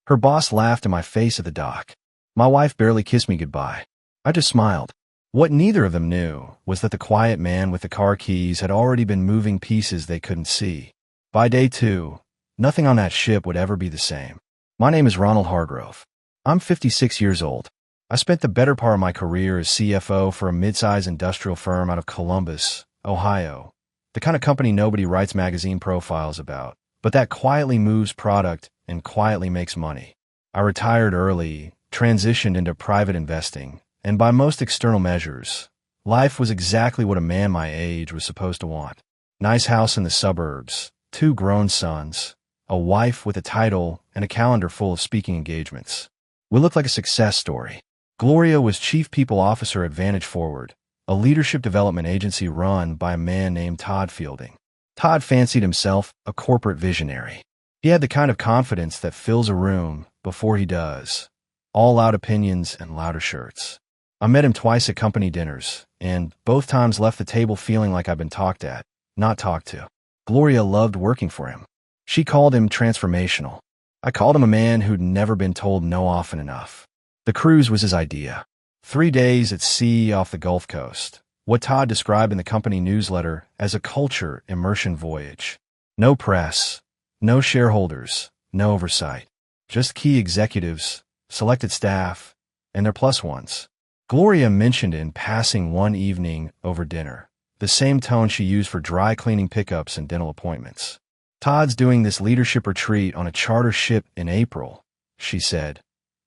Her boss laughed in my face at the dock. My wife barely kissed me goodbye. I just smiled. What neither of them knew was that the quiet man with the car keys had already been moving pieces they couldn't see. By day 2, nothing on that ship would ever be the same. My name is Ronald Hargrove. I'm 56 years old. I spent the better part of my career as CFO for a mid-size industrial firm out of Columbus, Ohio. The kind of company nobody writes magazine profiles about, but that quietly moves product and quietly makes money. I retired early, transitioned into private investing, and by most external measures, life was exactly what a man my age was supposed to want. Nice house in the suburbs, 2 grown sons, a wife with a title, and a calendar full of speaking engagements. We looked like a success story. Gloria was Chief People Officer at Vantage Forward, a leadership development agency run by a man named Todd Fielding. Todd fancied himself a corporate visionary. He had the kind of confidence that fills a room before he does. All-out opinions and louder shirts. I met him twice at company dinners, and both times left the table feeling like I'd been talked at, not talked to. Gloria loved working for him. She called him transformational. I called him a man who'd never been told no often enough. The cruise was his idea. 3 days at sea off the Gulf Coast. What Todd described in the company newsletter as a culture immersion voyage. No press, no shareholders, no oversight. Just key executives, selected staff, and their plus ones. Gloria mentioned in passing one evening over dinner, the same tone she used for dry cleaning pickups and dental appointments. Todd's doing this leadership retreat on a charter ship in April, she said,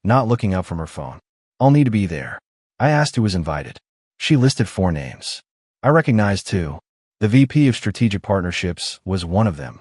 not looking up from her phone. I'll need to be there. I asked who was invited. She listed 4 names. I recognized 2. The VP of Strategic Partnerships was one of them.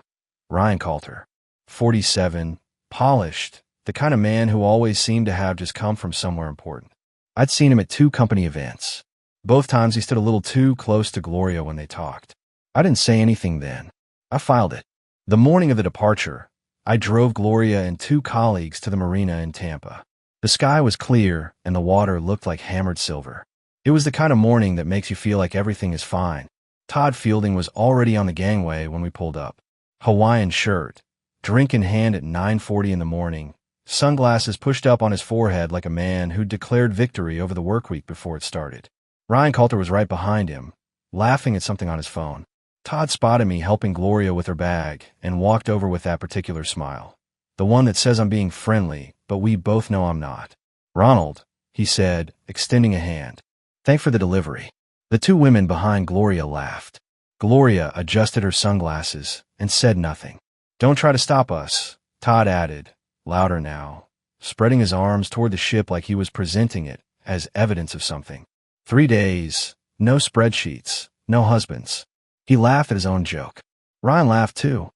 Ryan Coulter. 47, polished, the kind of man who always seemed to have just come from somewhere important. I'd seen him at 2 company events. Both times he stood a little too close to Gloria when they talked. I didn't say anything then. I filed it. The morning of the departure, I drove Gloria and 2 colleagues to the marina in Tampa. The sky was clear and the water looked like hammered silver. It was the kind of morning that makes you feel like everything is fine. Todd Fielding was already on the gangway when we pulled up. Hawaiian shirt, drink in hand at 9:40 in the morning, sunglasses pushed up on his forehead like a man who'd declared victory over the work week before it started. Ryan Coulter was right behind him, laughing at something on his phone. Todd spotted me helping Gloria with her bag and walked over with that particular smile. The one that says I'm being friendly, but we both know I'm not. Ronald, he said, extending a hand. Thanks for the delivery. The 2 women behind Gloria laughed. Gloria adjusted her sunglasses and said nothing. Don't try to stop us, Todd added, louder now, spreading his arms toward the ship like he was presenting it as evidence of something. 3 days, no spreadsheets, no husbands. He laughed at his own joke. Ryan laughed too,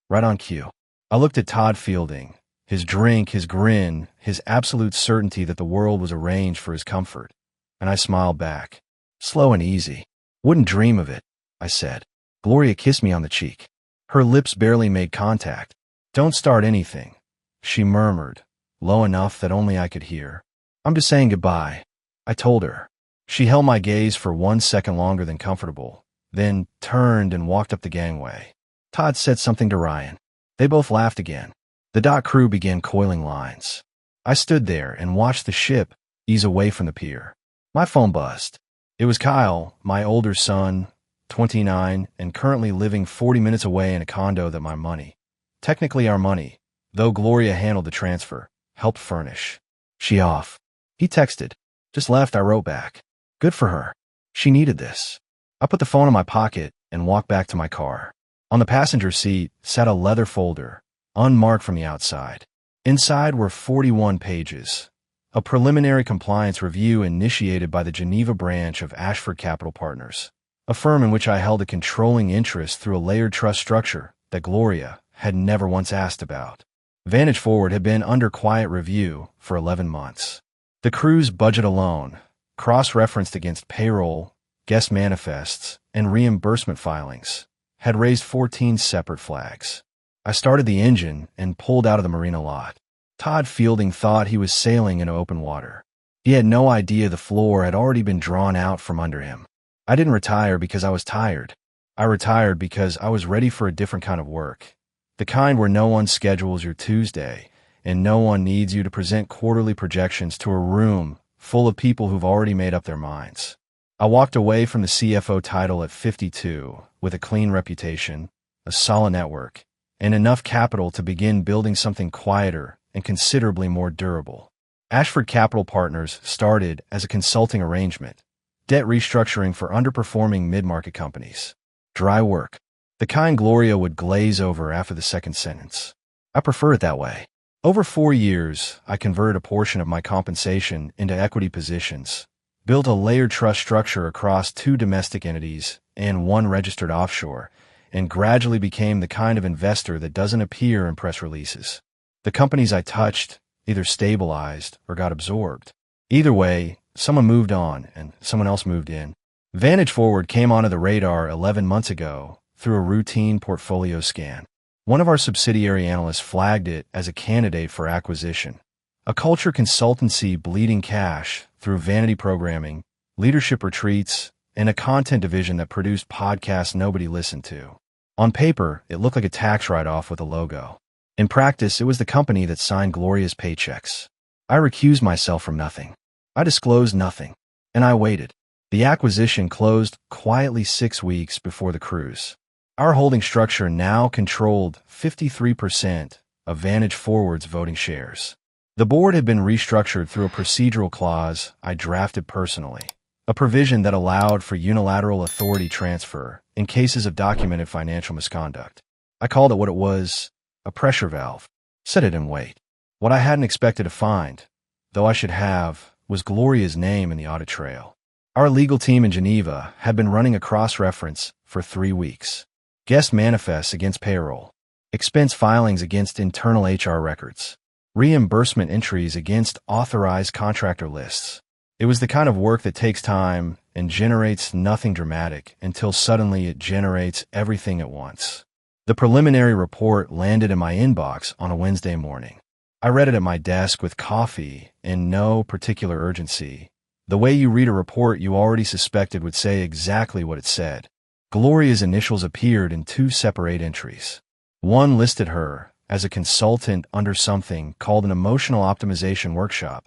right on cue. I looked at Todd Fielding, his drink, his grin, his absolute certainty that the world was arranged for his comfort, and I smiled back. Slow and easy. Wouldn't dream of it, I said. Gloria kissed me on the cheek. Her lips barely made contact. Don't start anything, she murmured, low enough that only I could hear. I'm just saying goodbye, I told her. She held my gaze for 1 second longer than comfortable, then turned and walked up the gangway. Todd said something to Ryan. They both laughed again. The dock crew began coiling lines. I stood there and watched the ship ease away from the pier. My phone buzzed. It was Kyle, my older son, 29, and currently living 40 minutes away in a condo that my money, technically our money, though Gloria handled the transfer, helped furnish. She off. He texted. Just left, I wrote back. Good for her. She needed this. I put the phone in my pocket and walked back to my car. On the passenger seat sat a leather folder, unmarked from the outside. Inside were 41 pages. A preliminary compliance review initiated by the Geneva branch of Ashford Capital Partners, a firm in which I held a controlling interest through a layered trust structure that Gloria had never once asked about. Vantage Forward had been under quiet review for 11 months. The cruise budget alone, cross-referenced against payroll, guest manifests, and reimbursement filings, had raised 14 separate flags. I started the engine and pulled out of the marina lot. Todd Fielding thought he was sailing into open water. He had no idea the floor had already been drawn out from under him. I didn't retire because I was tired. I retired because I was ready for a different kind of work. The kind where no one schedules your Tuesday and no one needs you to present quarterly projections to a room full of people who've already made up their minds. I walked away from the CFO title at 52 with a clean reputation, a solid network, and enough capital to begin building something quieter and considerably more durable. Ashford Capital Partners started as a consulting arrangement, debt restructuring for underperforming mid-market companies. Dry work. The kind Gloria would glaze over after the second sentence. I prefer it that way. Over 4 years, I converted a portion of my compensation into equity positions, built a layered trust structure across 2 domestic entities and 1 registered offshore, and gradually became the kind of investor that doesn't appear in press releases. The companies I touched either stabilized or got absorbed. Either way, someone moved on and someone else moved in. Vantage Forward came onto the radar 11 months ago through a routine portfolio scan. One of our subsidiary analysts flagged it as a candidate for acquisition. A culture consultancy bleeding cash through vanity programming, leadership retreats, and a content division that produced podcasts nobody listened to. On paper, it looked like a tax write-off with a logo. In practice, it was the company that signed Gloria's paychecks. I recused myself from nothing. I disclosed nothing. And I waited. The acquisition closed quietly 6 weeks before the cruise. Our holding structure now controlled 53% of Vantage Forward's voting shares. The board had been restructured through a procedural clause I drafted personally, a provision that allowed for unilateral authority transfer in cases of documented financial misconduct. I called it what it was, a pressure valve. Set it and wait. What I hadn't expected to find, though I should have, was Gloria's name in the audit trail. Our legal team in Geneva had been running a cross-reference for 3 weeks. Guest manifests against payroll, expense filings against internal HR records, reimbursement entries against authorized contractor lists. It was the kind of work that takes time and generates nothing dramatic until suddenly it generates everything at once. The preliminary report landed in my inbox on a Wednesday morning. I read it at my desk with coffee in no particular urgency. The way you read a report you already suspected would say exactly what it said. Gloria's initials appeared in 2 separate entries. One listed her as a consultant under something called an emotional optimization workshop,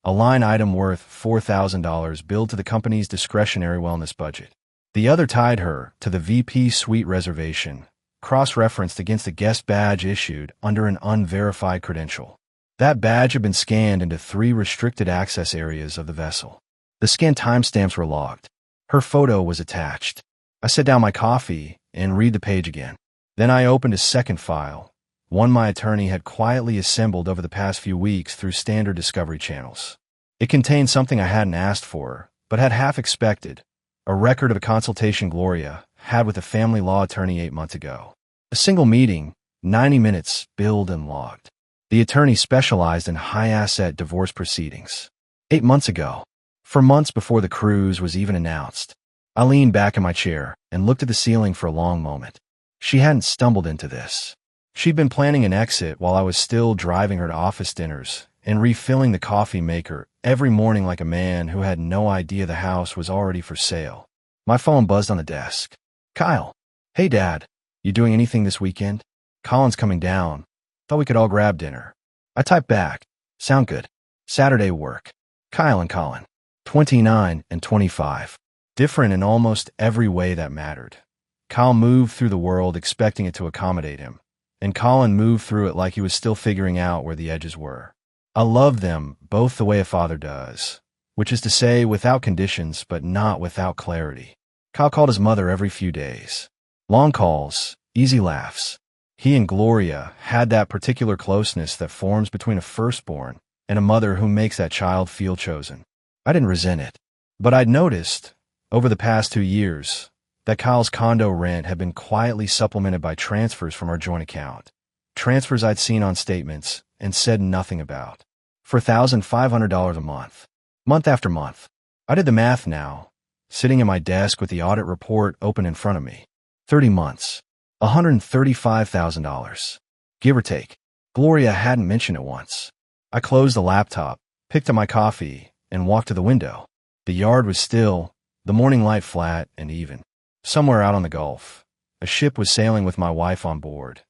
a line item worth $4,000 billed to the company's discretionary wellness budget. The other tied her to the VP suite reservation, cross-referenced against a guest badge issued under an unverified credential. That badge had been scanned into 3 restricted access areas of the vessel. The scanned timestamps were logged. Her photo was attached. I set down my coffee and read the page again. Then I opened a second file, one my attorney had quietly assembled over the past few weeks through standard discovery channels. It contained something I hadn't asked for, but had half expected, a record of a consultation Gloria had with a family law attorney 8 months ago. A single meeting, 90 minutes, billed and logged. The attorney specialized in high-asset divorce proceedings. 8 months ago, for months before the cruise was even announced. I leaned back in my chair and looked at the ceiling for a long moment. She hadn't stumbled into this. She'd been planning an exit while I was still driving her to office dinners and refilling the coffee maker every morning like a man who had no idea the house was already for sale. My phone buzzed on the desk. Kyle. Hey, Dad. You doing anything this weekend? Colin's coming down. Thought we could all grab dinner. I typed back. Sound good. Saturday work. Kyle and Colin. 29 and 25. Different in almost every way that mattered. Kyle moved through the world expecting it to accommodate him, and Colin moved through it like he was still figuring out where the edges were. I love them both the way a father does, which is to say without conditions but not without clarity. Kyle called his mother every few days. Long calls, easy laughs. He and Gloria had that particular closeness that forms between a firstborn and a mother who makes that child feel chosen. I didn't resent it, but I'd noticed, over the past 2 years, that Kyle's condo rent had been quietly supplemented by transfers from our joint account. Transfers I'd seen on statements and said nothing about. For $1,500 a month. Month after month. I did the math now, sitting at my desk with the audit report open in front of me. 30 months. $135,000. Give or take. Gloria hadn't mentioned it once. I closed the laptop, picked up my coffee, and walked to the window. The yard was still, the morning light flat and even. Somewhere out on the Gulf, a ship was sailing with my wife on board,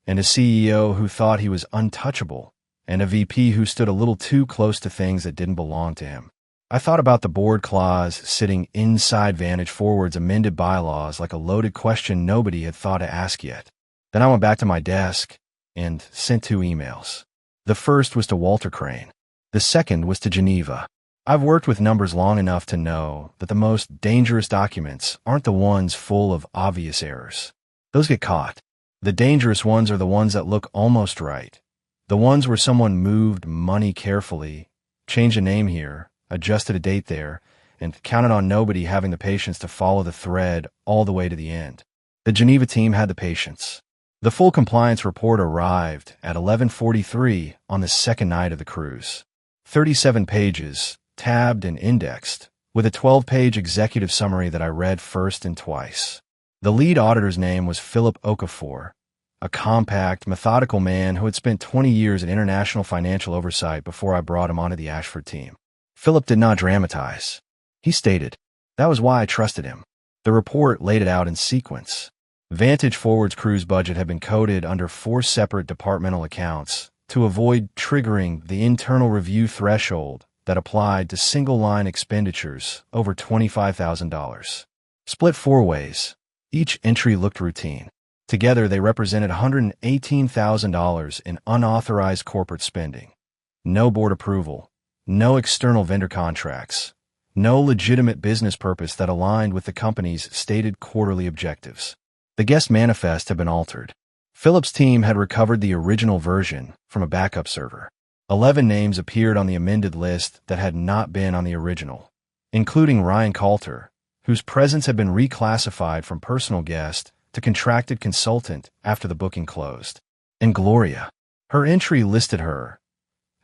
and a CEO who thought he was untouchable and a VP who stood a little too close to things that didn't belong to him. I thought about the board clause sitting inside Vantage Forward's amended bylaws like a loaded question nobody had thought to ask yet. Then I went back to my desk and sent 2 emails. The first was to Walter Crane. The second was to Geneva. I've worked with numbers long enough to know that the most dangerous documents aren't the ones full of obvious errors. Those get caught. The dangerous ones are the ones that look almost right. The ones where someone moved money carefully, changed a name here, adjusted a date there, and counted on nobody having the patience to follow the thread all the way to the end. The Geneva team had the patience. The full compliance report arrived at 11:43 on the second night of the cruise. 37 pages, tabbed and indexed, with a 12-page executive summary that I read first and twice. The lead auditor's name was Philip Okafor, a compact, methodical man who had spent 20 years in international financial oversight before I brought him onto the Ashford team. Philip did not dramatize. He stated, that was why I trusted him. The report laid it out in sequence. Vantage Forward's cruise budget had been coded under 4 separate departmental accounts to avoid triggering the internal review threshold that applied to single-line expenditures over $25,000. Split 4 ways, each entry looked routine. Together, they represented $118,000 in unauthorized corporate spending. No board approval, no external vendor contracts, no legitimate business purpose that aligned with the company's stated quarterly objectives. The guest manifest had been altered. Philip's team had recovered the original version from a backup server. 11 names appeared on the amended list that had not been on the original, including Ryan Coulter, whose presence had been reclassified from personal guest to contracted consultant after the booking closed. And Gloria. Her entry listed her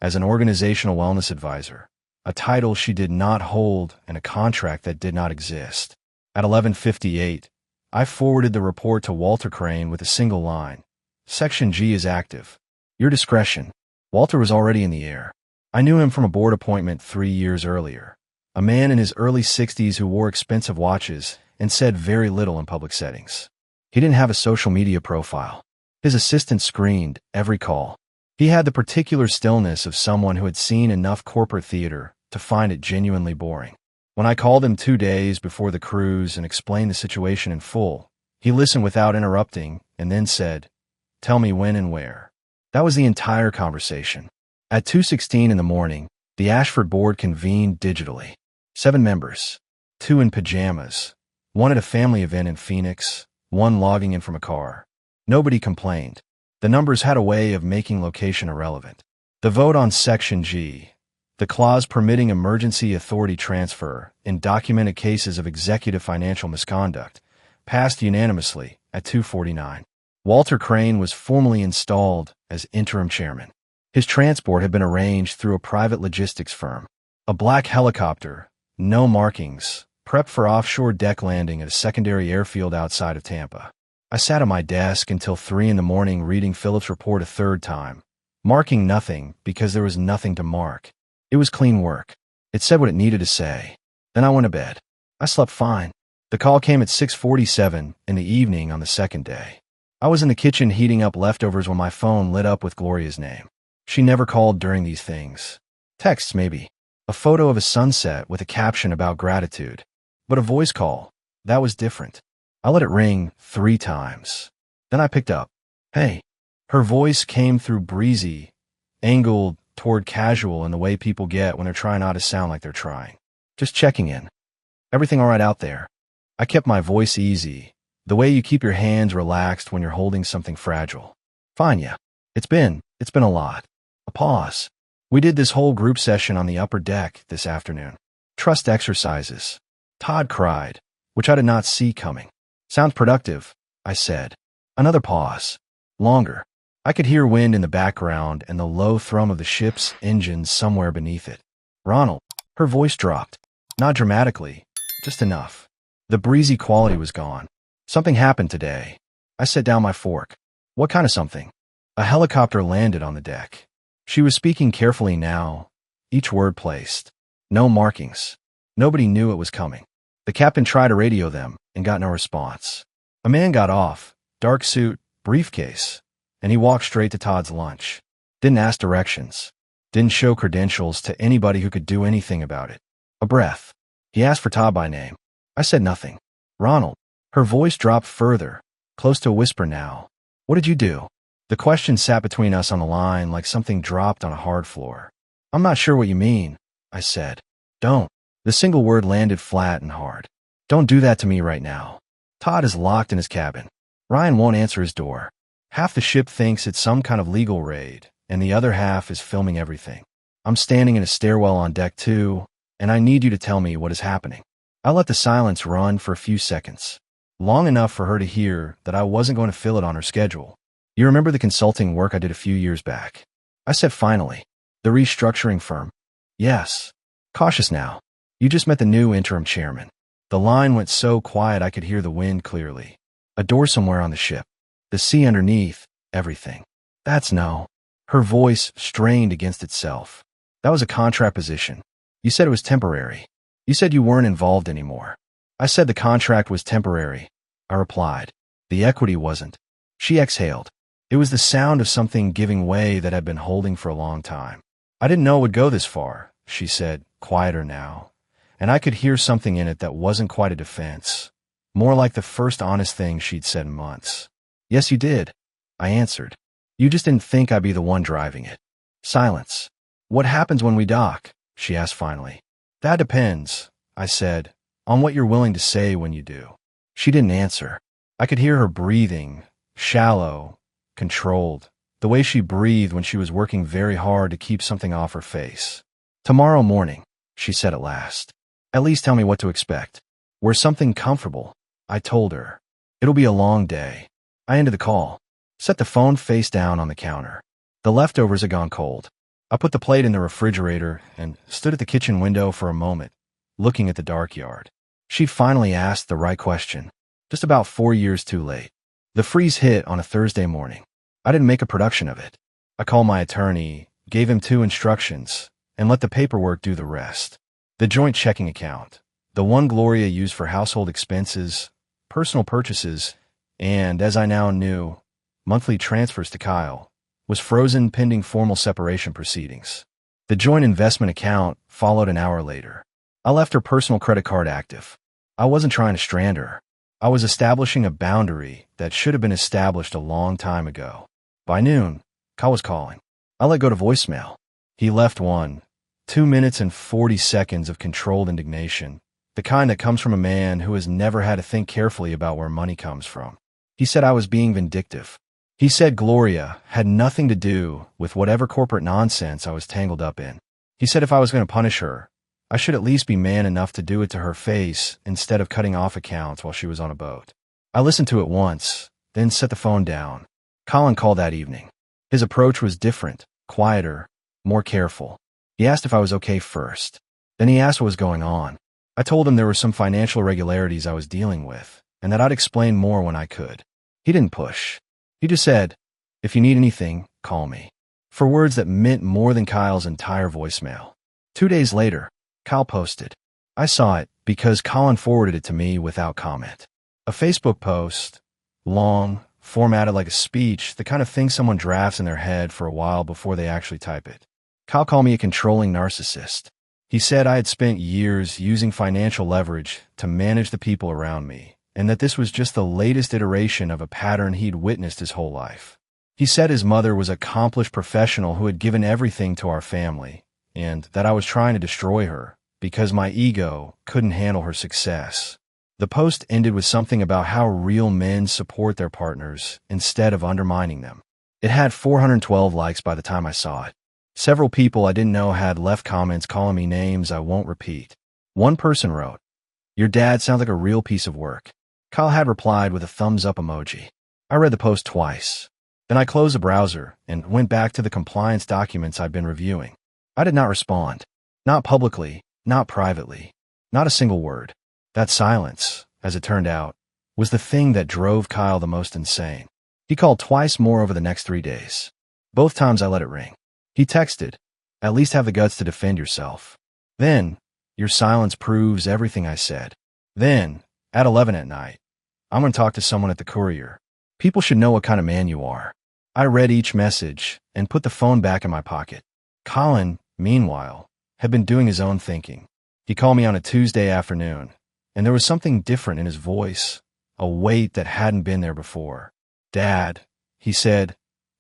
as an organizational wellness advisor, a title she did not hold and a contract that did not exist. At 11:58, I forwarded the report to Walter Crane with a single line. Section G is active. Your discretion. Walter was already in the air. I knew him from a board appointment 3 years earlier. A man in his early 60s who wore expensive watches and said very little in public settings. He didn't have a social media profile. His assistant screened every call. He had the particular stillness of someone who had seen enough corporate theater to find it genuinely boring. When I called him 2 days before the cruise and explained the situation in full, he listened without interrupting and then said, "Tell me when and where." That was the entire conversation. At 2:16 in the morning, the Ashford board convened digitally. 7 members, 2 in pajamas, 1 at a family event in Phoenix, 1 logging in from a car. Nobody complained. The numbers had a way of making location irrelevant. The vote on Section G, the clause permitting emergency authority transfer in documented cases of executive financial misconduct, passed unanimously at 2:49. Walter Crane was formally installed as interim chairman. His transport had been arranged through a private logistics firm. A black helicopter, no markings, prepped for offshore deck landing at a secondary airfield outside of Tampa. I sat at my desk until 3 in the morning reading Philip's report a 3rd time, marking nothing because there was nothing to mark. It was clean work. It said what it needed to say. Then I went to bed. I slept fine. The call came at 6:47 in the evening on the 2nd day. I was in the kitchen heating up leftovers when my phone lit up with Gloria's name. She never called during these things. Texts, maybe. A photo of a sunset with a caption about gratitude. But a voice call, that was different. I let it ring 3 times. Then I picked up. Hey. Her voice came through breezy, angled toward casual in the way people get when they're trying not to sound like they're trying. Just checking in. Everything all right out there? I kept my voice easy, the way you keep your hands relaxed when you're holding something fragile. Fine, yeah. It's been a lot. A pause. We did this whole group session on the upper deck this afternoon. Trust exercises. Todd cried, which I did not see coming. Sounds productive, I said. Another pause. Longer. I could hear wind in the background and the low thrum of the ship's engines somewhere beneath it. Ronald. Her voice dropped. Not dramatically, just enough. The breezy quality was gone. Something happened today. I set down my fork. What kind of something? A helicopter landed on the deck. She was speaking carefully now, each word placed. No markings. Nobody knew it was coming. The captain tried to radio them and got no response. A man got off, dark suit, briefcase, and he walked straight to Todd's lunch. Didn't ask directions. Didn't show credentials to anybody who could do anything about it. A breath. He asked for Todd by name. I said nothing. Ronald. Her voice dropped further, close to a whisper now. What did you do? The question sat between us on the line like something dropped on a hard floor. I'm not sure what you mean, I said. Don't. The single word landed flat and hard. Don't do that to me right now. Todd is locked in his cabin. Ryan won't answer his door. Half the ship thinks it's some kind of legal raid, and the other half is filming everything. I'm standing in a stairwell on deck 2, and I need you to tell me what is happening. I let the silence run for a few seconds, long enough for her to hear that I wasn't going to fill it on her schedule. You remember the consulting work I did a few years back? I said finally. The restructuring firm? Yes. Cautious now. You just met the new interim chairman. The line went so quiet I could hear the wind clearly. A door somewhere on the ship. The sea underneath. Everything. That's no. Her voice strained against itself. That was a contract position. You said it was temporary. You said you weren't involved anymore. I said the contract was temporary. I replied. The equity wasn't. She exhaled. It was the sound of something giving way that had been holding for a long time. I didn't know it would go this far, she said, quieter now. And I could hear something in it that wasn't quite a defense. More like the first honest thing she'd said in months. Yes, you did, I answered. You just didn't think I'd be the one driving it. Silence. What happens when we dock? She asked finally. That depends, I said, on what you're willing to say when you do. She didn't answer. I could hear her breathing, shallow, controlled, the way she breathed when she was working very hard to keep something off her face. Tomorrow morning, she said at last. At least tell me what to expect. Wear something comfortable, I told her. It'll be a long day. I ended the call. Set the phone face down on the counter. The leftovers had gone cold. I put the plate in the refrigerator and stood at the kitchen window for a moment, looking at the dark yard. She finally asked the right question, just about 4 years too late. The freeze hit on a Thursday morning. I didn't make a production of it. I called my attorney, gave him 2 instructions, and let the paperwork do the rest. The joint checking account, the one Gloria used for household expenses, personal purchases, and, as I now knew, monthly transfers to Kyle, was frozen pending formal separation proceedings. The joint investment account followed an hour later. I left her personal credit card active. I wasn't trying to strand her. I was establishing a boundary that should have been established a long time ago. By noon, Kyle was calling. I let go to voicemail. He left 2 minutes and 40 seconds of controlled indignation, the kind that comes from a man who has never had to think carefully about where money comes from. He said I was being vindictive. He said Gloria had nothing to do with whatever corporate nonsense I was tangled up in. He said if I was going to punish her, I should at least be man enough to do it to her face instead of cutting off accounts while she was on a boat. I listened to it once, then set the phone down. Colin called that evening. His approach was different, quieter, more careful. He asked if I was okay first. Then he asked what was going on. I told him there were some financial irregularities I was dealing with, and that I'd explain more when I could. He didn't push. He just said, if you need anything, call me. For words that meant more than Kyle's entire voicemail. 2 days later, Kyle posted. I saw it because Colin forwarded it to me without comment. A Facebook post, long, formatted like a speech, the kind of thing someone drafts in their head for a while before they actually type it. Kyle called me a controlling narcissist. He said I had spent years using financial leverage to manage the people around me, and that this was just the latest iteration of a pattern he'd witnessed his whole life. He said his mother was an accomplished professional who had given everything to our family, and that I was trying to destroy her because my ego couldn't handle her success. The post ended with something about how real men support their partners instead of undermining them. It had 412 likes by the time I saw it. Several people I didn't know had left comments calling me names I won't repeat. One person wrote, "Your dad sounds like a real piece of work." Kyle had replied with a thumbs up emoji. I read the post twice. Then I closed the browser and went back to the compliance documents I'd been reviewing. I did not respond. Not publicly, not privately, not a single word. That silence, as it turned out, was the thing that drove Kyle the most insane. He called twice more over the next 3 days. Both times I let it ring. He texted, "At least have the guts to defend yourself." Then, "Your silence proves everything I said." Then, at 11 at night, "I'm going to talk to someone at the Courier. People should know what kind of man you are." I read each message and put the phone back in my pocket. Colin, meanwhile, had been doing his own thinking. He called me on a Tuesday afternoon, and there was something different in his voice, a weight that hadn't been there before. "Dad," he said,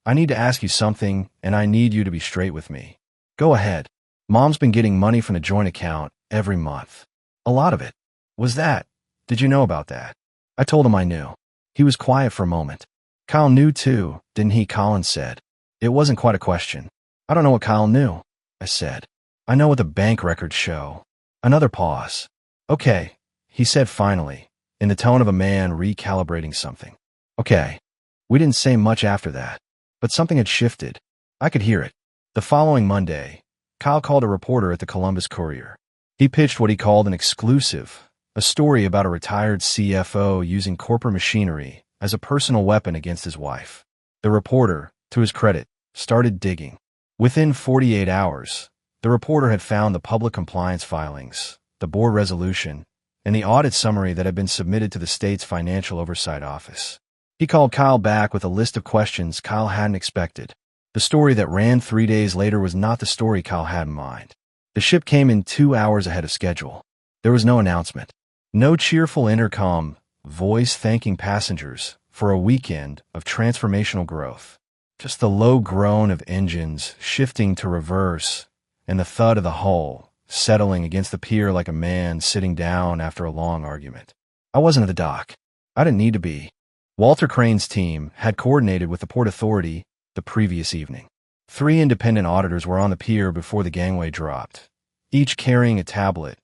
"I need to ask you something, and I need you to be straight with me." "Go ahead." "Mom's been getting money from the joint account every month. A lot of it." "Was that? Did you know about that?" I told him I knew. He was quiet for a moment. "Kyle knew too, didn't he?" Colin said. It wasn't quite a question. "I don't know what Kyle knew," I said. "I know what the bank records show." Another pause. "Okay," he said finally, in the tone of a man recalibrating something. "Okay." We didn't say much after that, but something had shifted. I could hear it. The following Monday, Kyle called a reporter at the Columbus Courier. He pitched what he called an exclusive, a story about a retired CFO using corporate machinery as a personal weapon against his wife. The reporter, to his credit, started digging. Within 48 hours, the reporter had found the public compliance filings, the board resolution, and the audit summary that had been submitted to the state's Financial Oversight Office. He called Kyle back with a list of questions Kyle hadn't expected. The story that ran 3 days later was not the story Kyle had in mind. The ship came in 2 hours ahead of schedule. There was no announcement. No cheerful intercom voice thanking passengers for a weekend of transformational growth. Just the low groan of engines shifting to reverse and the thud of the hull settling against the pier like a man sitting down after a long argument. I wasn't at the dock. I didn't need to be. Walter Crane's team had coordinated with the Port Authority the previous evening. 3 independent auditors were on the pier before the gangway dropped, each carrying a tablet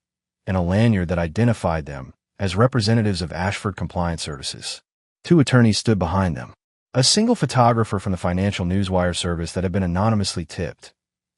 and a lanyard that identified them as representatives of Ashford Compliance Services. 2 attorneys stood behind them. A single photographer from the Financial Newswire service that had been anonymously tipped,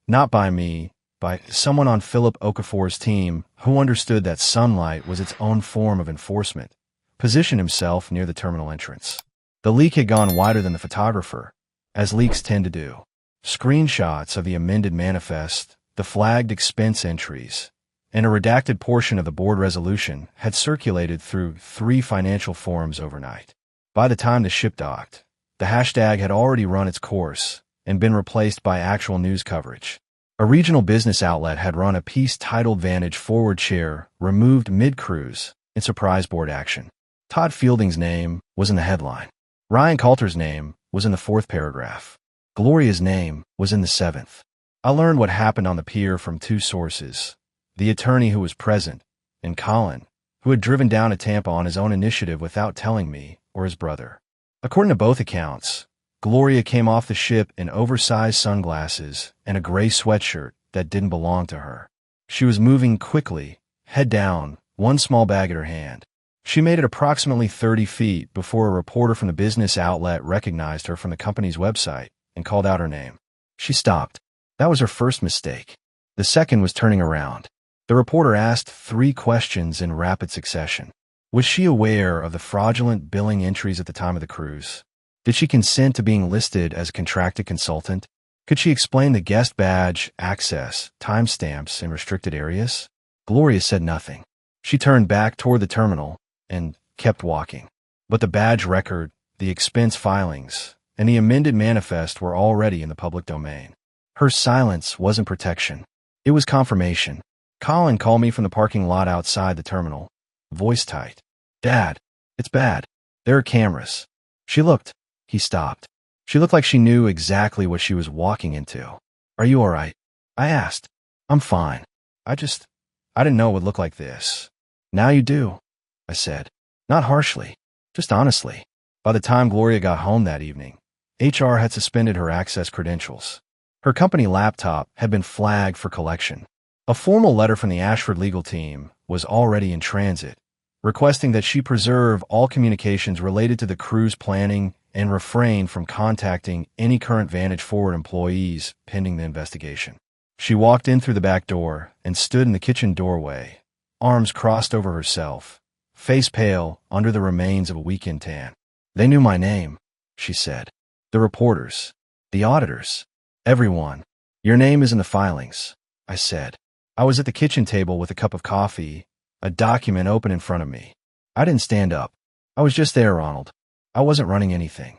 not by me, by someone on Philip Okafor's team who understood that sunlight was its own form of enforcement, positioned himself near the terminal entrance. The leak had gone wider than the photographer, as leaks tend to do. Screenshots of the amended manifest, the flagged expense entries, and a redacted portion of the board resolution had circulated through 3 financial forums overnight. By the time the ship docked, the hashtag had already run its course and been replaced by actual news coverage. A regional business outlet had run a piece titled "Vantage Forward Chair Removed Mid-Cruise in Surprise Board Action." Todd Fielding's name was in the headline. Ryan Coulter's name was in the 4th paragraph. Gloria's name was in the 7th. I learned what happened on the pier from 2 sources: the attorney who was present, and Colin, who had driven down to Tampa on his own initiative without telling me or his brother. According to both accounts, Gloria came off the ship in oversized sunglasses and a gray sweatshirt that didn't belong to her. She was moving quickly, head down, one small bag in her hand. She made it approximately 30 feet before a reporter from the business outlet recognized her from the company's website and called out her name. She stopped. That was her first mistake. The second was turning around. The reporter asked 3 questions in rapid succession. Was she aware of the fraudulent billing entries at the time of the cruise? Did she consent to being listed as a contracted consultant? Could she explain the guest badge, access, timestamps, and restricted areas? Gloria said nothing. She turned back toward the terminal and kept walking. But the badge record, the expense filings, and the amended manifest were already in the public domain. Her silence wasn't protection. It was confirmation. Colin called me from the parking lot outside the terminal, voice tight. "Dad, it's bad. There are cameras." She looked. He stopped. She looked like she knew exactly what she was walking into. "Are you all right?" I asked. "I'm fine. I didn't know it would look like this." "Now you do," I said. Not harshly, just honestly. By the time Gloria got home that evening, HR had suspended her access credentials. Her company laptop had been flagged for collection. A formal letter from the Ashford legal team was already in transit, requesting that she preserve all communications related to the cruise planning and refrain from contacting any current Vantage Forward employees pending the investigation. She walked in through the back door and stood in the kitchen doorway, arms crossed over herself, face pale under the remains of a weekend tan. "They knew my name," she said. "The reporters, the auditors, everyone. Your name is in the filings," I said. I was at the kitchen table with a cup of coffee, a document open in front of me. I didn't stand up. I was just there, Ronald. I wasn't running anything.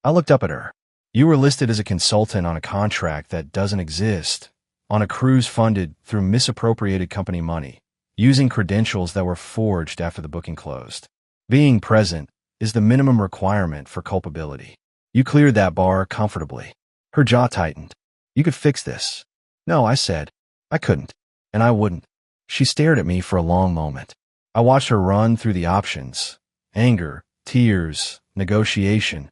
I looked up at her. You were listed as a consultant on a contract that doesn't exist, on a cruise funded through misappropriated company money, using credentials that were forged after the booking closed. Being present is the minimum requirement for culpability. You cleared that bar comfortably. Her jaw tightened. You could fix this. No, I said. I couldn't. And I wouldn't. She stared at me for a long moment. I watched her run through the options: anger, tears, negotiation,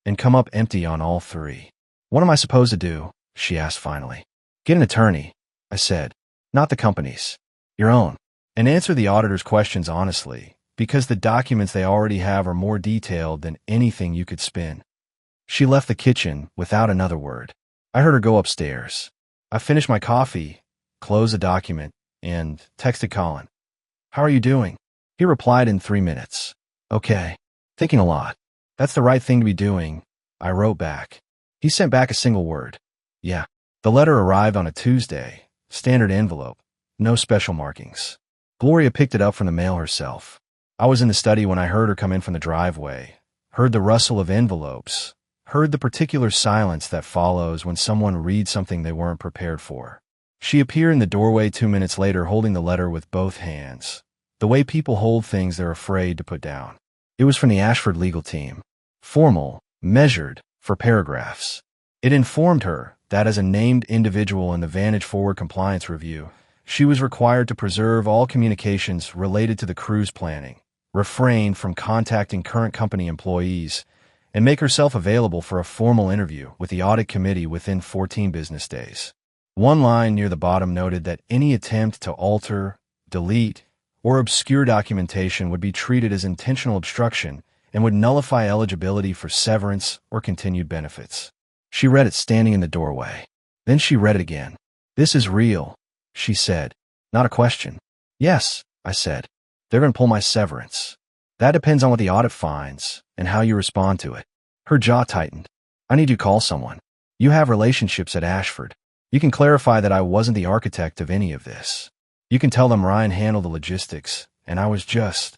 and come up empty on all three. What am I supposed to do? She asked finally. Get an attorney, I said. Not the company's. Your own. And answer the auditor's questions honestly, because the documents they already have are more detailed than anything you could spin. She left the kitchen without another word. I heard her go upstairs. I finished my coffee, closed the document, and texted Colin. How are you doing? He replied in 3 minutes. Okay. Thinking a lot. That's the right thing to be doing, I wrote back. He sent back a single word. Yeah. The letter arrived on a Tuesday, standard envelope, no special markings. Gloria picked it up from the mail herself. I was in the study when I heard her come in from the driveway, heard the rustle of envelopes, heard the particular silence that follows when someone reads something they weren't prepared for. She appeared in the doorway 2 minutes later holding the letter with both hands, the way people hold things they're afraid to put down. It was from the Ashford legal team. Formal, measured, for paragraphs. It informed her that as a named individual in the Vantage Forward Compliance Review, she was required to preserve all communications related to the cruise planning, refrain from contacting current company employees, and make herself available for a formal interview with the audit committee within 14 business days. One line near the bottom noted that any attempt to alter, delete, or obscure documentation would be treated as intentional obstruction and would nullify eligibility for severance or continued benefits. She read it standing in the doorway. Then she read it again. This is real, she said. Not a question. Yes, I said. They're going to pull my severance. That depends on what the audit finds and how you respond to it. Her jaw tightened. I need you to call someone. You have relationships at Ashford. You can clarify that I wasn't the architect of any of this. You can tell them Ryan handled the logistics, and I was just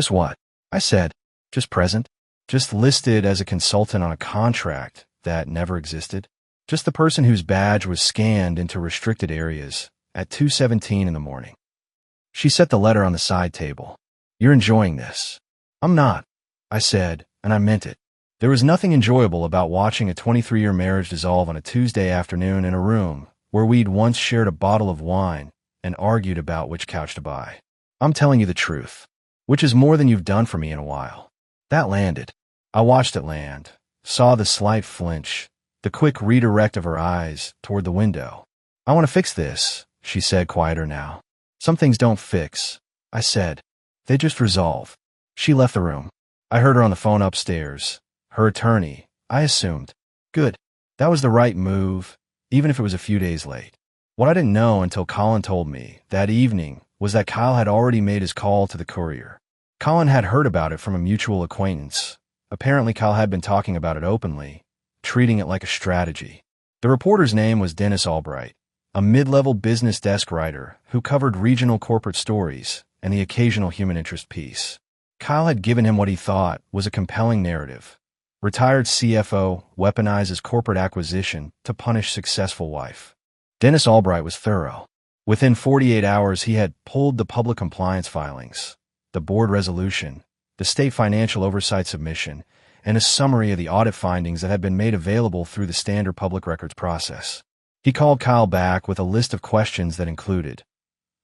what? I said, just present, just listed as a consultant on a contract that never existed, just the person whose badge was scanned into restricted areas at 2:17 in the morning. She set the letter on the side table. You're enjoying this. I'm not, I said, and I meant it. There was nothing enjoyable about watching a 23-year marriage dissolve on a Tuesday afternoon in a room where we'd once shared a bottle of wine and argued about which couch to buy. I'm telling you the truth, which is more than you've done for me in a while. That landed. I watched it land, saw the slight flinch, the quick redirect of her eyes toward the window. I want to fix this, she said, quieter now. Some things don't fix, I said. They just resolve. She left the room. I heard her on the phone upstairs. Her attorney, I assumed. Good. That was the right move, even if it was a few days late. What I didn't know until Colin told me that evening was that Kyle had already made his call to the courier. Colin had heard about it from a mutual acquaintance. Apparently, Kyle had been talking about it openly, treating it like a strategy. The reporter's name was Dennis Albright, a mid-level business desk writer who covered regional corporate stories and the occasional human interest piece. Kyle had given him what he thought was a compelling narrative. Retired CFO weaponizes corporate acquisition to punish successful wife. Dennis Albright was thorough. Within 48 hours, he had pulled the public compliance filings, the board resolution, the state financial oversight submission, and a summary of the audit findings that had been made available through the standard public records process. He called Kyle back with a list of questions that included,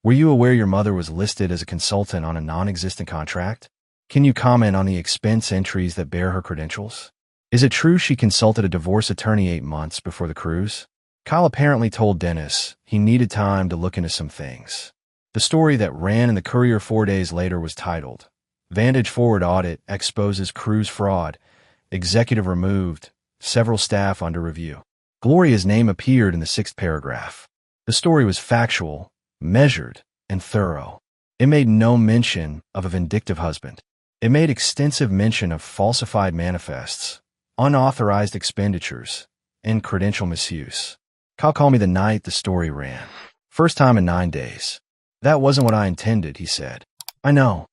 were you aware your mother was listed as a consultant on a non-existent contract? Can you comment on the expense entries that bear her credentials? Is it true she consulted a divorce attorney 8 months before the cruise? Kyle apparently told Dennis he needed time to look into some things. The story that ran in the Courier 4 days later was titled, Vantage Forward Audit Exposes Cruise Fraud, Executive Removed, Several Staff Under Review. Gloria's name appeared in the 6th paragraph. The story was factual, measured, and thorough. It made no mention of a vindictive husband. It made extensive mention of falsified manifests, unauthorized expenditures, and credential misuse. Kyle called me the night the story ran. First time in 9 days. That wasn't what I intended, he said. I know,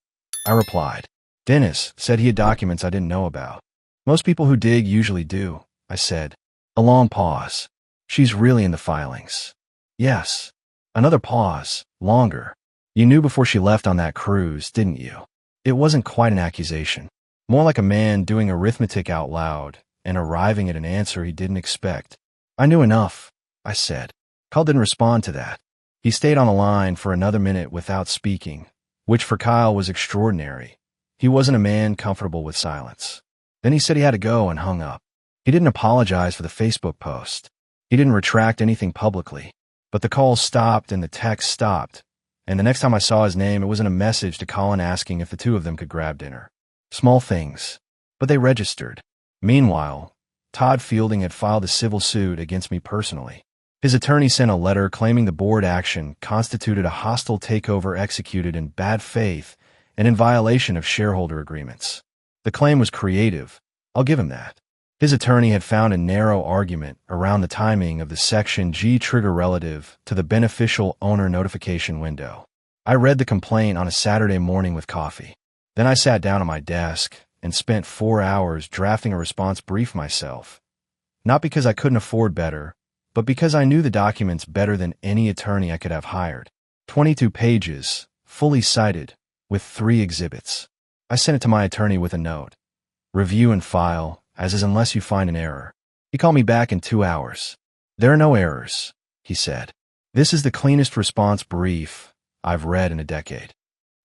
I replied. Dennis said he had documents I didn't know about. Most people who dig usually do, I said. A long pause. She's really in the filings. Yes. Another pause. Longer. You knew before she left on that cruise, didn't you? It wasn't quite an accusation. More like a man doing arithmetic out loud and arriving at an answer he didn't expect. I knew enough, I said. Kyle didn't respond to that. He stayed on the line for another minute without speaking, which for Kyle was extraordinary. He wasn't a man comfortable with silence. Then he said he had to go and hung up. He didn't apologize for the Facebook post. He didn't retract anything publicly. But the call stopped and the text stopped. And the next time I saw his name, it was in a message to Colin asking if the two of them could grab dinner. Small things. But they registered. Meanwhile, Todd Fielding had filed a civil suit against me personally. His attorney sent a letter claiming the board action constituted a hostile takeover executed in bad faith and in violation of shareholder agreements. The claim was creative. I'll give him that. His attorney had found a narrow argument around the timing of the Section G trigger relative to the beneficial owner notification window. I read the complaint on a Saturday morning with coffee. Then I sat down at my desk and spent 4 hours drafting a response brief myself. Not because I couldn't afford better, but because I knew the documents better than any attorney I could have hired. 22 pages, fully cited, with 3 exhibits. I sent it to my attorney with a note. Review and file, as is unless you find an error. He called me back in 2 hours. There are no errors, he said. This is the cleanest response brief I've read in a decade.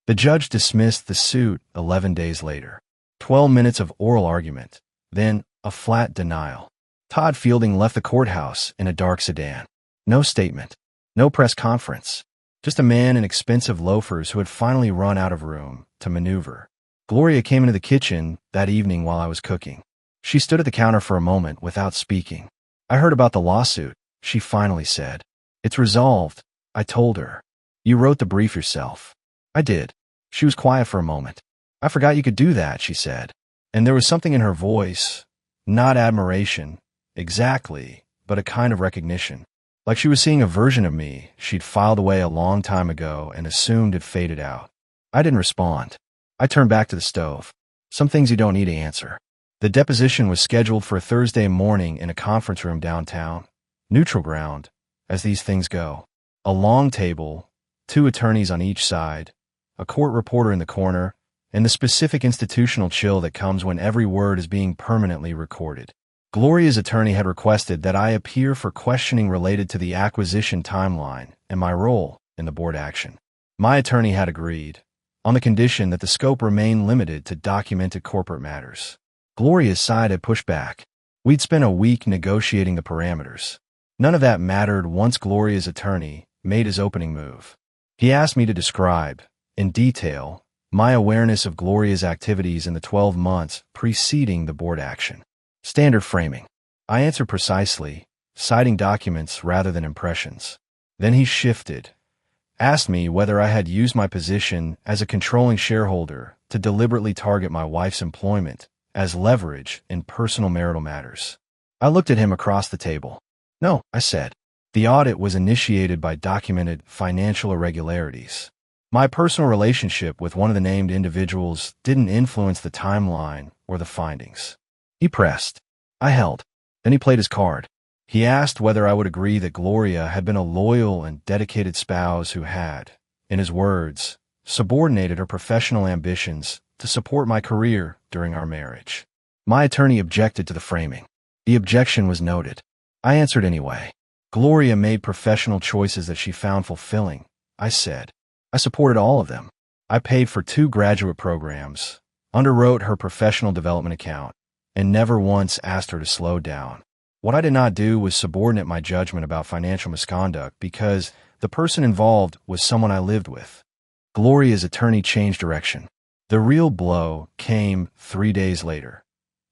The judge dismissed the suit 11 days later. 12 minutes of oral argument, then a flat denial. Todd Fielding left the courthouse in a dark sedan. No statement, no press conference, just a man in expensive loafers who had finally run out of room to maneuver. Gloria came into the kitchen that evening while I was cooking. She stood at the counter for a moment without speaking. I heard about the lawsuit, she finally said. It's resolved, I told her. You wrote the brief yourself. I did. She was quiet for a moment. I forgot you could do that, she said. And there was something in her voice, not admiration, exactly, but a kind of recognition. Like she was seeing a version of me she'd filed away a long time ago and assumed had faded out. I didn't respond. I turned back to the stove. Some things you don't need to answer. The deposition was scheduled for a Thursday morning in a conference room downtown. Neutral ground, as these things go. A long table, 2 attorneys on each side, a court reporter in the corner, and the specific institutional chill that comes when every word is being permanently recorded. Gloria's attorney had requested that I appear for questioning related to the acquisition timeline and my role in the board action. My attorney had agreed, on the condition that the scope remain limited to documented corporate matters. Gloria's side had pushed back. We'd spent a week negotiating the parameters. None of that mattered once Gloria's attorney made his opening move. He asked me to describe, in detail, my awareness of Gloria's activities in the 12 months preceding the board action. Standard framing. I answered precisely, citing documents rather than impressions. Then he shifted, asked me whether I had used my position as a controlling shareholder to deliberately target my wife's employment as leverage in personal marital matters. I looked at him across the table. No, I said. The audit was initiated by documented financial irregularities. My personal relationship with one of the named individuals didn't influence the timeline or the findings. He pressed. I held. Then he played his card. He asked whether I would agree that Gloria had been a loyal and dedicated spouse who had, in his words, subordinated her professional ambitions to support my career during our marriage. My attorney objected to the framing. The objection was noted. I answered anyway. Gloria made professional choices that she found fulfilling, I said. I supported all of them. I paid for 2 graduate programs, underwrote her professional development account, and never once asked her to slow down. What I did not do was subordinate my judgment about financial misconduct because the person involved was someone I lived with. Gloria's attorney changed direction. The real blow came 3 days later.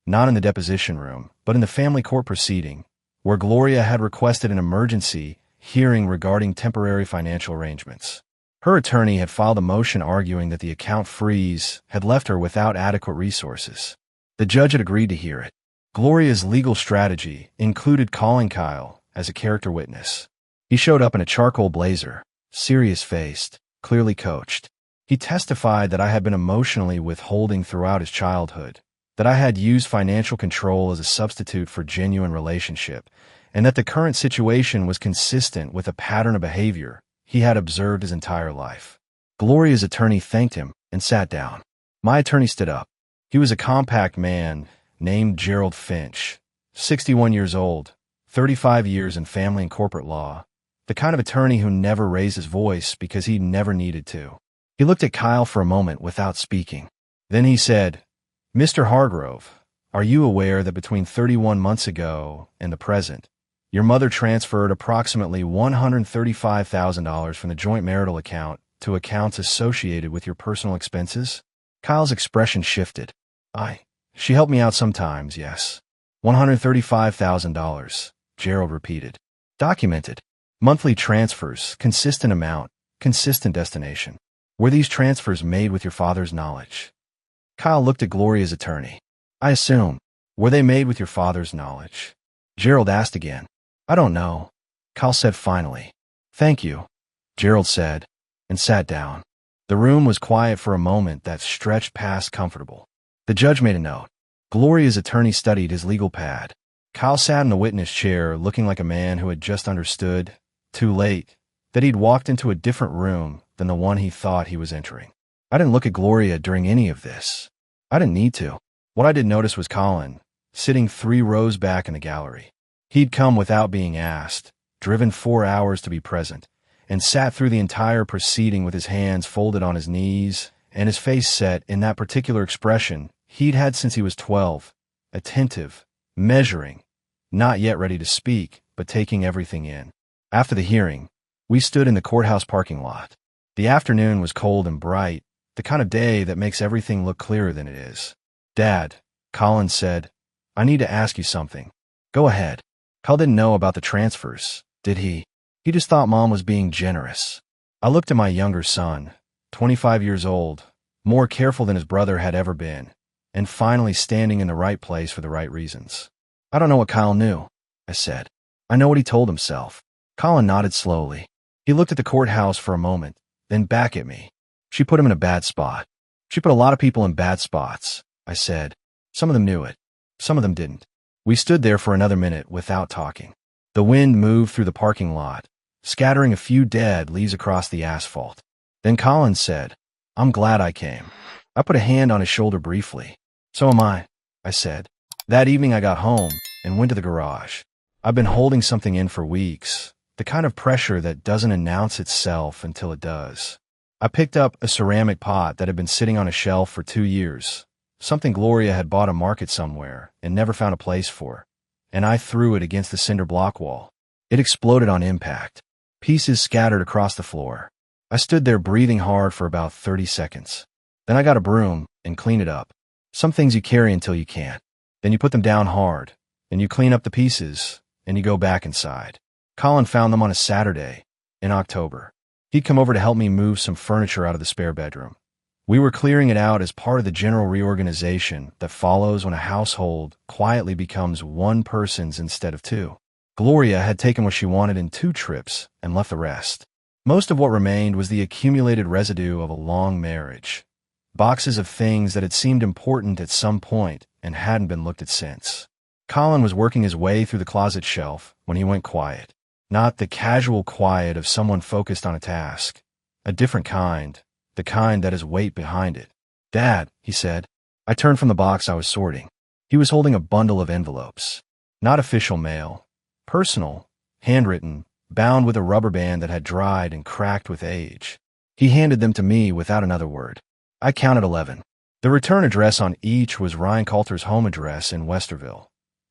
Not in the deposition room, but in the family court proceeding, where Gloria had requested an emergency hearing regarding temporary financial arrangements. Her attorney had filed a motion arguing that the account freeze had left her without adequate resources. The judge had agreed to hear it. Gloria's legal strategy included calling Kyle as a character witness. He showed up in a charcoal blazer, serious-faced, clearly coached. He testified that I had been emotionally withholding throughout his childhood, that I had used financial control as a substitute for genuine relationship, and that the current situation was consistent with a pattern of behavior he had observed his entire life. Gloria's attorney thanked him and sat down. My attorney stood up. He was a compact man named Gerald Finch, 61 years old, 35 years in family and corporate law, the kind of attorney who never raised his voice because he never needed to. He looked at Kyle for a moment without speaking. Then he said, "Mr. Hargrove, are you aware that between 31 months ago and the present, your mother transferred approximately $135,000 from the joint marital account to accounts associated with your personal expenses?" Kyle's expression shifted. She helped me out sometimes, yes. $135,000, Gerald repeated. Documented. Monthly transfers, consistent amount, consistent destination. Were these transfers made with your father's knowledge? Kyle looked at Gloria's attorney. I assume. Were they made with your father's knowledge? Gerald asked again. I don't know, Kyle said finally. Thank you, Gerald said, and sat down. The room was quiet for a moment that stretched past comfortable. The judge made a note. Gloria's attorney studied his legal pad. Kyle sat in the witness chair looking like a man who had just understood, too late, that he'd walked into a different room than the one he thought he was entering. I didn't look at Gloria during any of this. I didn't need to. What I did notice was Colin, sitting 3 rows back in the gallery. He'd come without being asked, driven 4 hours to be present, and sat through the entire proceeding with his hands folded on his knees and his face set in that particular expression he'd had since he was 12, attentive, measuring, not yet ready to speak, but taking everything in. After the hearing, we stood in the courthouse parking lot. The afternoon was cold and bright, the kind of day that makes everything look clearer than it is. Dad, Colin said, I need to ask you something. Go ahead. Kyle didn't know about the transfers, did he? He just thought Mom was being generous. I looked at my younger son, 25 years old, more careful than his brother had ever been, and finally standing in the right place for the right reasons. I don't know what Kyle knew, I said. I know what he told himself. Colin nodded slowly. He looked at the courthouse for a moment, then back at me. She put him in a bad spot. She put a lot of people in bad spots, I said. Some of them knew it. Some of them didn't. We stood there for another minute without talking. The wind moved through the parking lot, scattering a few dead leaves across the asphalt. Then Colin said, I'm glad I came. I put a hand on his shoulder briefly. So am I said. That evening I got home and went to the garage. I've been holding something in for weeks, the kind of pressure that doesn't announce itself until it does. I picked up a ceramic pot that had been sitting on a shelf for 2 years, something Gloria had bought at market somewhere and never found a place for, and I threw it against the cinder block wall. It exploded on impact. Pieces scattered across the floor. I stood there breathing hard for about 30 seconds. Then I got a broom and cleaned it up. Some things you carry until you can't. Then you put them down hard, and you clean up the pieces, and you go back inside. Colin found them on a Saturday in October. He'd come over to help me move some furniture out of the spare bedroom. We were clearing it out as part of the general reorganization that follows when a household quietly becomes one person's instead of 2. Gloria had taken what she wanted in 2 trips and left the rest. Most of what remained was the accumulated residue of a long marriage. Boxes of things that had seemed important at some point and hadn't been looked at since. Colin was working his way through the closet shelf when he went quiet. Not the casual quiet of someone focused on a task. A different kind, the kind that has weight behind it. Dad, he said. I turned from the box I was sorting. He was holding a bundle of envelopes. Not official mail. Personal, handwritten, bound with a rubber band that had dried and cracked with age. He handed them to me without another word. I counted 11. The return address on each was Ryan Coulter's home address in Westerville.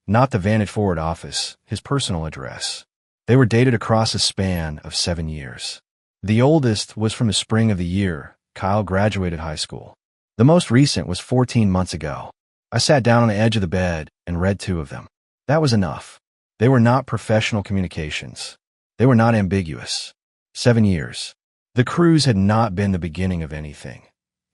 Not the Vantage Forward office, his personal address. They were dated across a span of 7 years. The oldest was from the spring of the year Kyle graduated high school. The most recent was 14 months ago. I sat down on the edge of the bed and read 2 of them. That was enough. They were not professional communications. They were not ambiguous. 7 years. The cruise had not been the beginning of anything.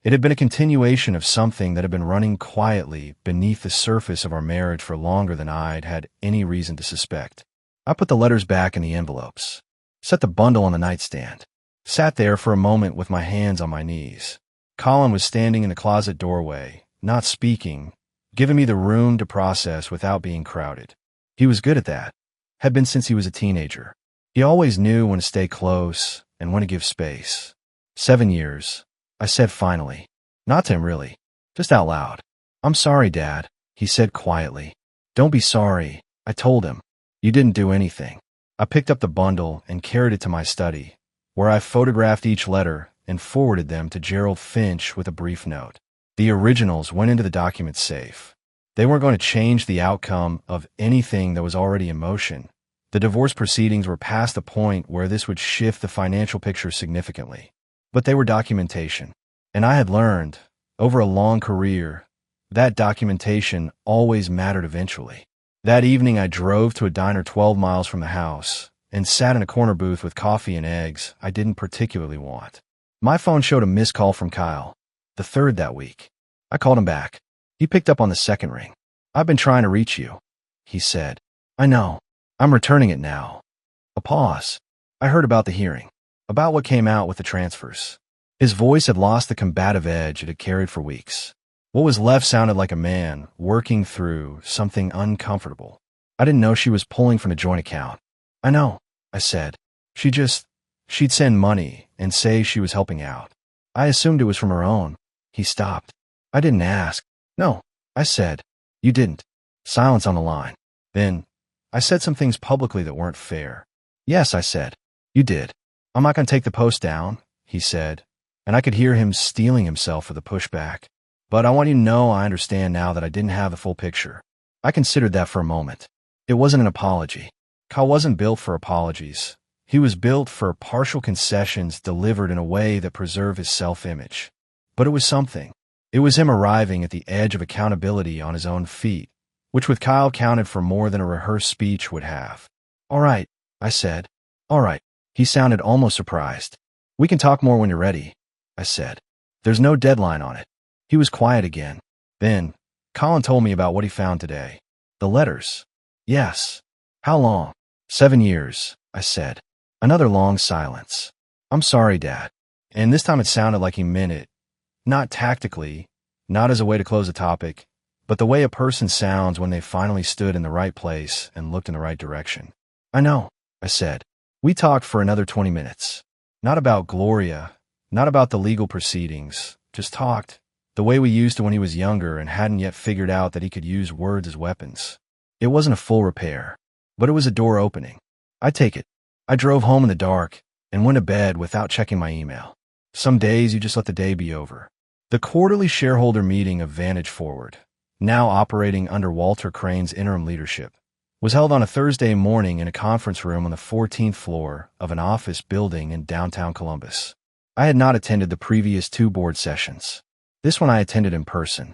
It had been a continuation of something that had been running quietly beneath the surface of our marriage for longer than I'd had any reason to suspect. I put the letters back in the envelopes, set the bundle on the nightstand, sat there for a moment with my hands on my knees. Colin was standing in the closet doorway, not speaking, giving me the room to process without being crowded. He was good at that, had been since he was a teenager. He always knew when to stay close and when to give space. 7 years, I said finally. Not to him really, just out loud. I'm sorry, Dad, he said quietly. Don't be sorry, I told him. You didn't do anything. I picked up the bundle and carried it to my study, where I photographed each letter and forwarded them to Gerald Finch with a brief note. The originals went into the document safe. They weren't going to change the outcome of anything that was already in motion. The divorce proceedings were past the point where this would shift the financial picture significantly. But they were documentation. And I had learned, over a long career, that documentation always mattered eventually. That evening I drove to a diner 12 miles from the house and sat in a corner booth with coffee and eggs I didn't particularly want. My phone showed a missed call from Kyle, the third that week. I called him back. He picked up on the second ring. I've been trying to reach you, he said. I know. I'm returning it now. A pause. I heard about the hearing, about what came out with the transfers. His voice had lost the combative edge it had carried for weeks. What was left sounded like a man working through something uncomfortable. I didn't know she was pulling from a joint account. I know, I said. She'd send money and say she was helping out. I assumed it was from her own. He stopped. I didn't ask. No, I said. You didn't. Silence on the line. Then, I said some things publicly that weren't fair. Yes, I said. You did. I'm not going to take the post down, he said, and I could hear him steeling himself for the pushback. But I want you to know I understand now that I didn't have the full picture. I considered that for a moment. It wasn't an apology. Kyle wasn't built for apologies. He was built for partial concessions delivered in a way that preserved his self-image. But it was something. It was him arriving at the edge of accountability on his own feet, which with Kyle counted for more than a rehearsed speech would have. All right, I said. All right. He sounded almost surprised. We can talk more when you're ready, I said. There's no deadline on it. He was quiet again. Then, Colin told me about what he found today. The letters. Yes. How long? 7 years, I said. Another long silence. I'm sorry, Dad. And this time it sounded like he meant it. Not tactically, not as a way to close a topic, but the way a person sounds when they finally stood in the right place and looked in the right direction. I know, I said. We talked for another 20 minutes. Not about Gloria, not about the legal proceedings, just talked. The way we used to when he was younger and hadn't yet figured out that he could use words as weapons. It wasn't a full repair, but it was a door opening. I take it. I drove home in the dark and went to bed without checking my email. Some days you just let the day be over. The quarterly shareholder meeting of Vantage Forward, now operating under Walter Crane's interim leadership, was held on a Thursday morning in a conference room on the 14th floor of an office building in downtown Columbus. I had not attended the previous 2 board sessions. This one I attended in person.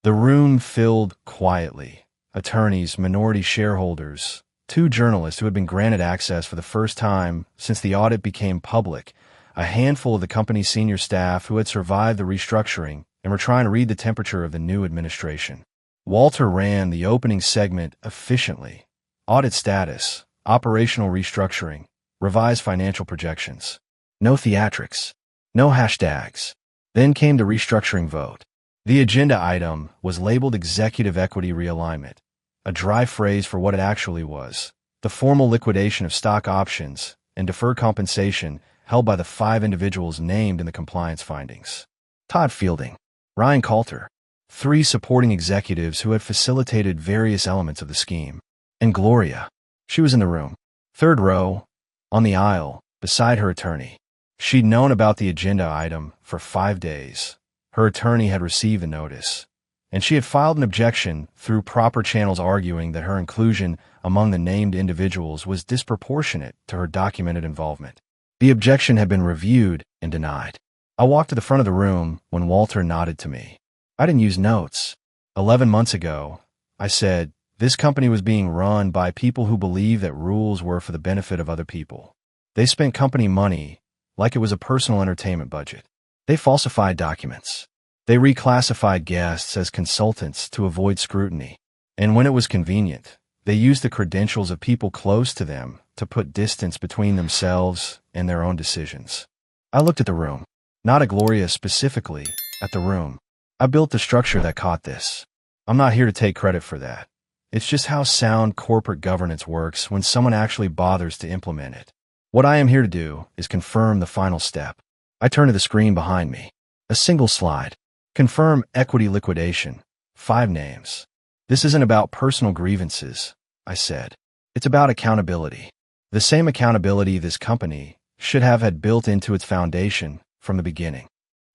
The room filled quietly. Attorneys, minority shareholders, 2 journalists who had been granted access for the first time since the audit became public, a handful of the company's senior staff who had survived the restructuring and were trying to read the temperature of the new administration. Walter ran the opening segment efficiently. Audit status, operational restructuring, revised financial projections. No theatrics. No hashtags. Then came the restructuring vote. The agenda item was labeled Executive Equity Realignment, a dry phrase for what it actually was, the formal liquidation of stock options and deferred compensation held by the 5 individuals named in the compliance findings. Todd Fielding, Ryan Coulter, 3 supporting executives who had facilitated various elements of the scheme, and Gloria. She was in the room, 3rd row, on the aisle, beside her attorney. She'd known about the agenda item for 5 days. Her attorney had received the notice, and she had filed an objection through proper channels arguing that her inclusion among the named individuals was disproportionate to her documented involvement. The objection had been reviewed and denied. I walked to the front of the room when Walter nodded to me. I didn't use notes. 11 months ago, I said, this company was being run by people who believed that rules were for the benefit of other people. They spent company money like it was a personal entertainment budget. They falsified documents. They reclassified guests as consultants to avoid scrutiny. And when it was convenient, they used the credentials of people close to them to put distance between themselves and their own decisions. I looked at the room, not at Gloria specifically, at the room. I built the structure that caught this. I'm not here to take credit for that. It's just how sound corporate governance works when someone actually bothers to implement it. What I am here to do is confirm the final step. I turn to the screen behind me. A single slide. Confirm equity liquidation. 5 names. This isn't about personal grievances, I said. It's about accountability. The same accountability this company should have had built into its foundation from the beginning.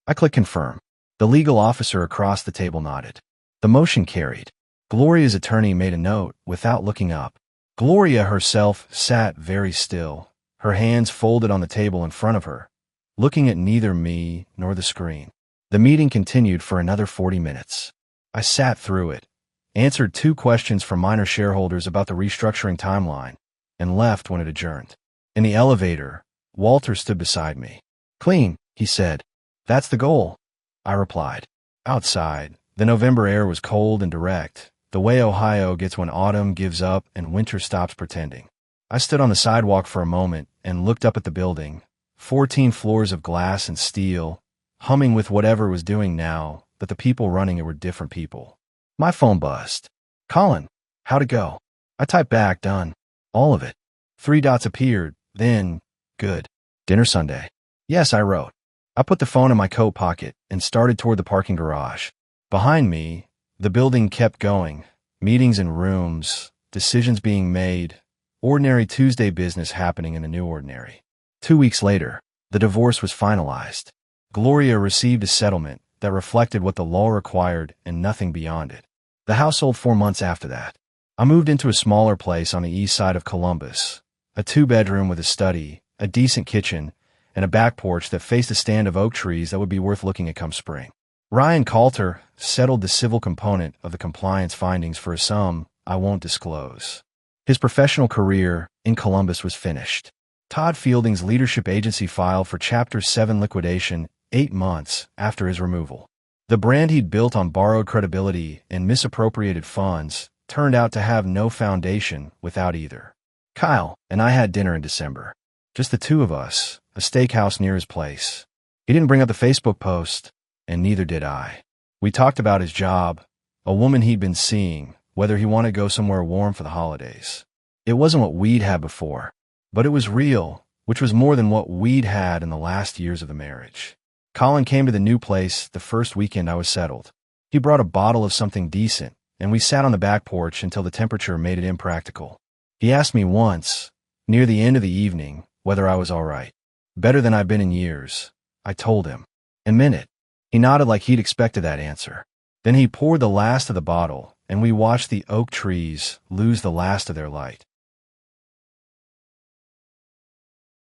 I click confirm. The legal officer across the table nodded. The motion carried. Gloria's attorney made a note without looking up. Gloria herself sat very still, her hands folded on the table in front of her, looking at neither me nor the screen. The meeting continued for another 40 minutes. I sat through it, answered 2 questions from minor shareholders about the restructuring timeline, and left when it adjourned. In the elevator, Walter stood beside me. Clean, he said. That's the goal, I replied. Outside, the November air was cold and direct, the way Ohio gets when autumn gives up and winter stops pretending. I stood on the sidewalk for a moment and looked up at the building, 14 floors of glass and steel, humming with whatever it was doing now, but the people running it were different people. My phone buzzed. Colin, how'd it go? I typed back, done. All of it. 3 dots appeared, then, good. Dinner Sunday. Yes, I wrote. I put the phone in my coat pocket and started toward the parking garage. Behind me, the building kept going, meetings in rooms, decisions being made, ordinary Tuesday business happening in the new ordinary. 2 weeks later, the divorce was finalized. Gloria received a settlement that reflected what the law required and nothing beyond it. The house sold 4 months after that. I moved into a smaller place on the east side of Columbus, a 2-bedroom with a study, a decent kitchen, and a back porch that faced a stand of oak trees that would be worth looking at come spring. Ryan Coulter settled the civil component of the compliance findings for a sum I won't disclose. His professional career in Columbus was finished. Todd Fielding's leadership agency filed for Chapter 7 liquidation 8 months after his removal. The brand he'd built on borrowed credibility and misappropriated funds turned out to have no foundation without either. Kyle and I had dinner in December. Just the 2 of us, a steakhouse near his place. He didn't bring up the Facebook post, and neither did I. We talked about his job, a woman he'd been seeing, whether he wanted to go somewhere warm for the holidays. It wasn't what we'd had before, but it was real, which was more than what we'd had in the last years of the marriage. Colin came to the new place the first weekend I was settled. He brought a bottle of something decent, and we sat on the back porch until the temperature made it impractical. He asked me once, near the end of the evening, whether I was all right. Better than I've been in years, I told him, and meant it. He nodded like he'd expected that answer. Then he poured the last of the bottle, and we watched the oak trees lose the last of their light.